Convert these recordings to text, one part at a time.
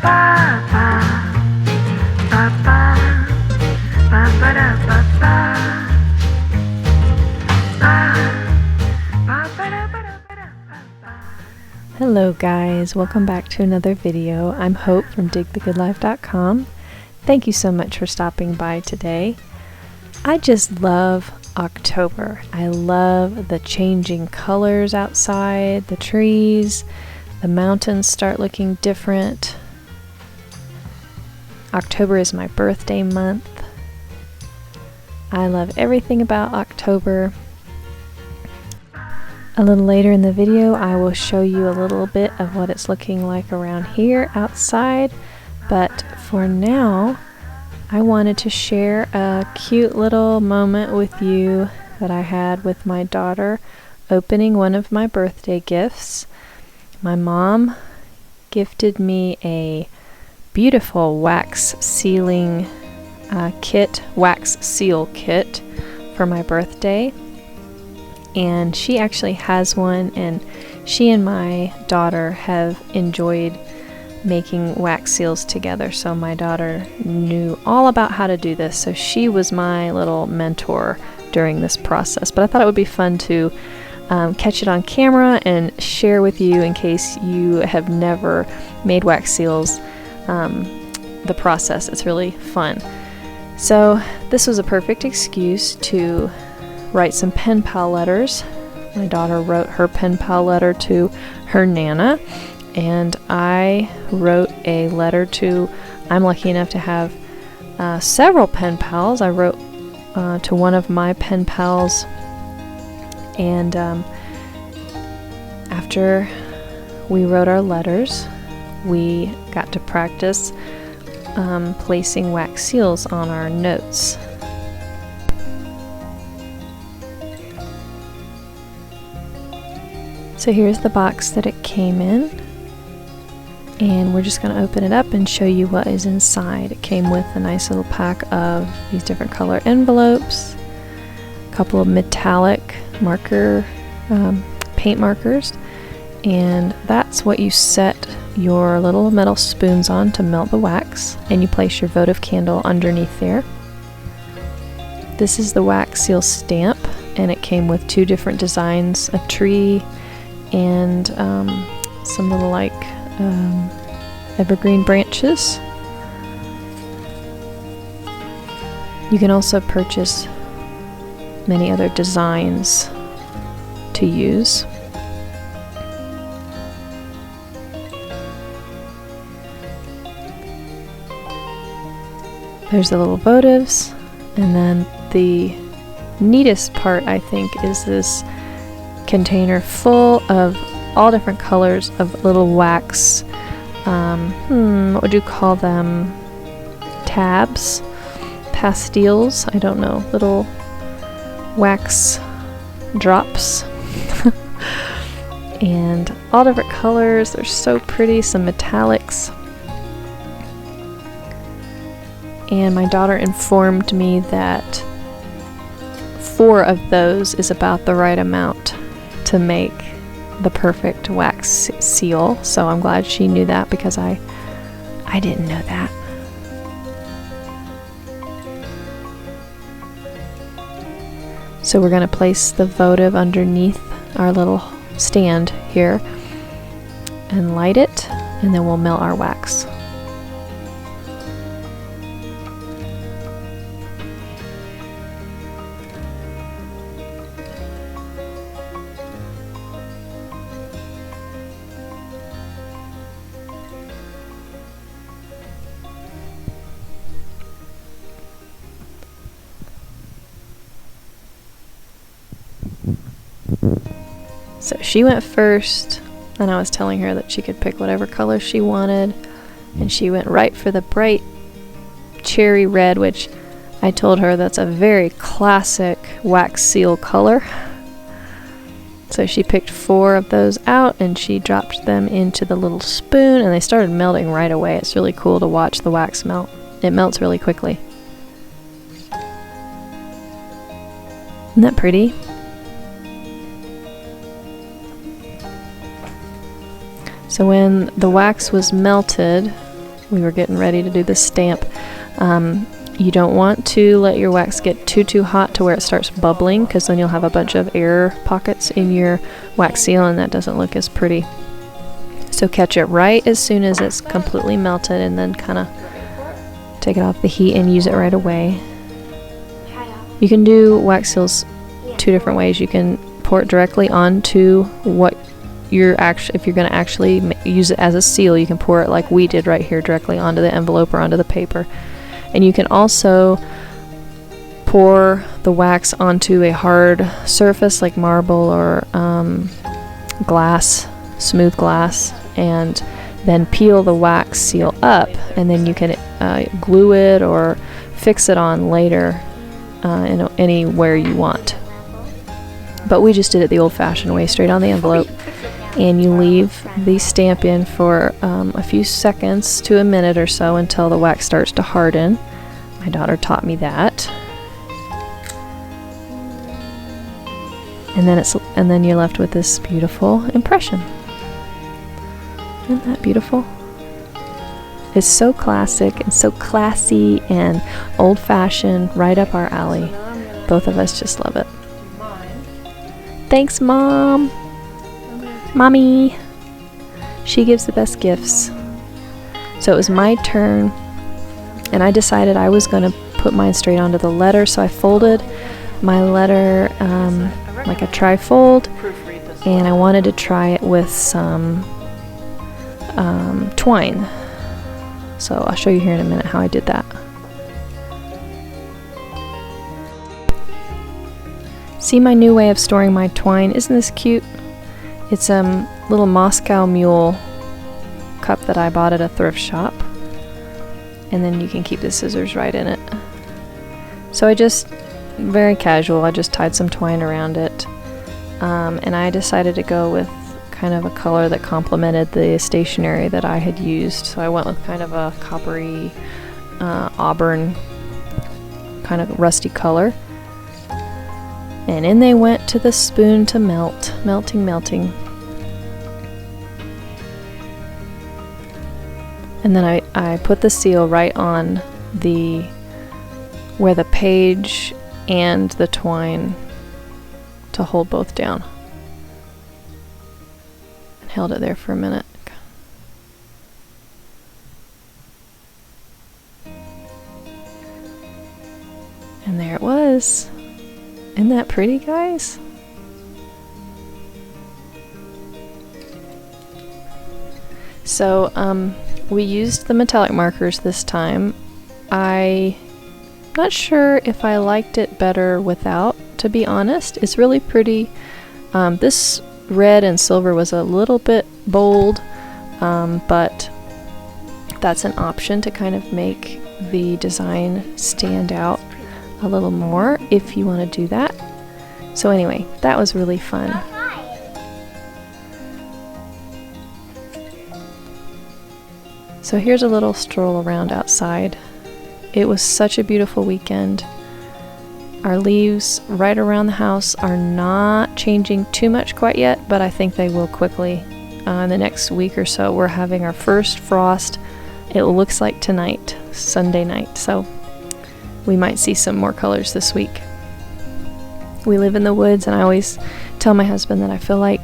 Hello guys, welcome back to another video. I'm Hope from digthegoodlife.com. Thank you so much for stopping by today. I just love October. I love the changing colors outside, the trees, the mountains start looking different. October is my birthday month. I love everything about October. A little later in the video, I will show you a little bit of what it's looking like around here outside, but for now, I wanted to share a cute little moment with you that I had with my daughter opening one of my birthday gifts. My mom gifted me a beautiful wax sealing wax seal kit for my birthday. And she actually has one, and she and my daughter have enjoyed making wax seals together, so my daughter knew all about how to do this, so she was my little mentor during this process. But I thought it would be fun to catch it on camera and share with you in case you have never made wax seals, the process. It's really fun. So this was a perfect excuse to write some pen pal letters. My daughter wrote her pen pal letter to her Nana, and I wrote a letter to, I'm lucky enough to have several pen pals. I wrote to one of my pen pals, and after we wrote our letters, we got to practice placing wax seals on our notes. So here's the box that it came in, and we're just going to open it up and show you what is inside. It came with a nice little pack of these different color envelopes, a couple of metallic marker, paint markers, and that's what you set your little metal spoons on to melt the wax, and you place your votive candle underneath there. This is the wax seal stamp, and it came with two different designs, a tree and some little like evergreen branches. You can also purchase many other designs to use. There's the little votives, and then the neatest part, I think, is this container full of all different colors of little wax, what would you call them? Tabs? Pastilles? I don't know. Little wax drops. And all different colors. They're so pretty. Some metallics. And my daughter informed me that 4 of those is about the right amount to make the perfect wax seal, so I'm glad she knew that because I didn't know that. So we're going to place the votive underneath our little stand here and light it, and then we'll melt our wax. So she went first, and I was telling her that she could pick whatever color she wanted, and she went right for the bright cherry red, which I told her that's a very classic wax seal color. So she picked 4 of those out, and she dropped them into the little spoon, and they started melting right away. It's really cool to watch the wax melt. It melts really quickly. Isn't that pretty? So when the wax was melted, we were getting ready to do the stamp. You don't want to let your wax get too hot to where it starts bubbling, because then you'll have a bunch of air pockets in your wax seal and that doesn't look as pretty. So catch it right as soon as it's completely melted, and then kind of take it off the heat and use it right away. You can do wax seals two different ways. You can pour it directly onto what if you're going to actually use it as a seal, you can pour it like we did right here directly onto the envelope or onto the paper. And you can also pour the wax onto a hard surface like marble or glass, smooth glass, and then peel the wax seal up, and then you can glue it or fix it on later anywhere you want. But we just did it the old-fashioned way, straight on the envelope. And you leave the stamp in for a few seconds to a minute or so until the wax starts to harden. My daughter taught me that. And then you're left with this beautiful impression. Isn't that beautiful? It's so classic and so classy and old-fashioned, right up our alley. Both of us just love it. Thanks, Mom. Mommy. She gives the best gifts. So it was my turn, and I decided I was going to put mine straight onto the letter, so I folded my letter like a tri-fold, and I wanted to try it with some twine. So I'll show you here in a minute how I did that. See my new way of storing my twine? Isn't this cute? It's a little Moscow Mule cup that I bought at a thrift shop. And then you can keep the scissors right in it. So very casual, I just tied some twine around it. And I decided to go with kind of a color that complemented the stationery that I had used. So I went with kind of a coppery auburn kind of rusty color. And in they went to the spoon to melt, melting. And then I put the seal right on where the page and the twine to hold both down. And held it there for a minute. And there it was. Isn't that pretty, guys? So, we used the metallic markers this time. I'm not sure if I liked it better without, to be honest. It's really pretty. This red and silver was a little bit bold, but that's an option to kind of make the design stand out a little more if you want to do that. So anyway, that was really fun. So here's a little stroll around outside. It was such a beautiful weekend. Our leaves right around the house are not changing too much quite yet, but I think they will quickly. In the next week or so, we're having our first frost. It looks like tonight, Sunday night, so we might see some more colors this week. We live in the woods, and I always tell my husband that I feel like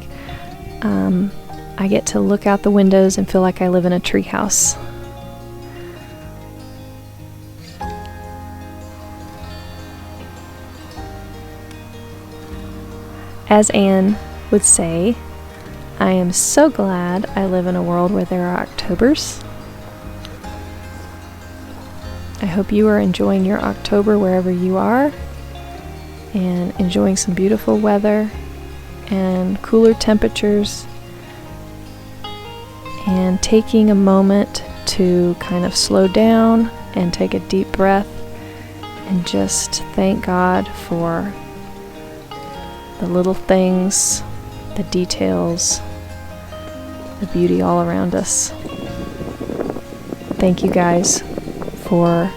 I get to look out the windows and feel like I live in a tree house. As Anne would say, I am so glad I live in a world where there are Octobers. I hope you are enjoying your October wherever you are, and enjoying some beautiful weather and cooler temperatures, and taking a moment to kind of slow down and take a deep breath and just thank God for the little things, the details, the beauty all around us. Thank you guys for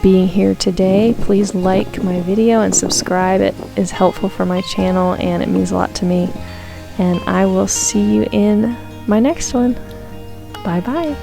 being here today. Please like my video and subscribe. It is helpful for my channel and it means a lot to me. And I will see you in my next one. Bye bye.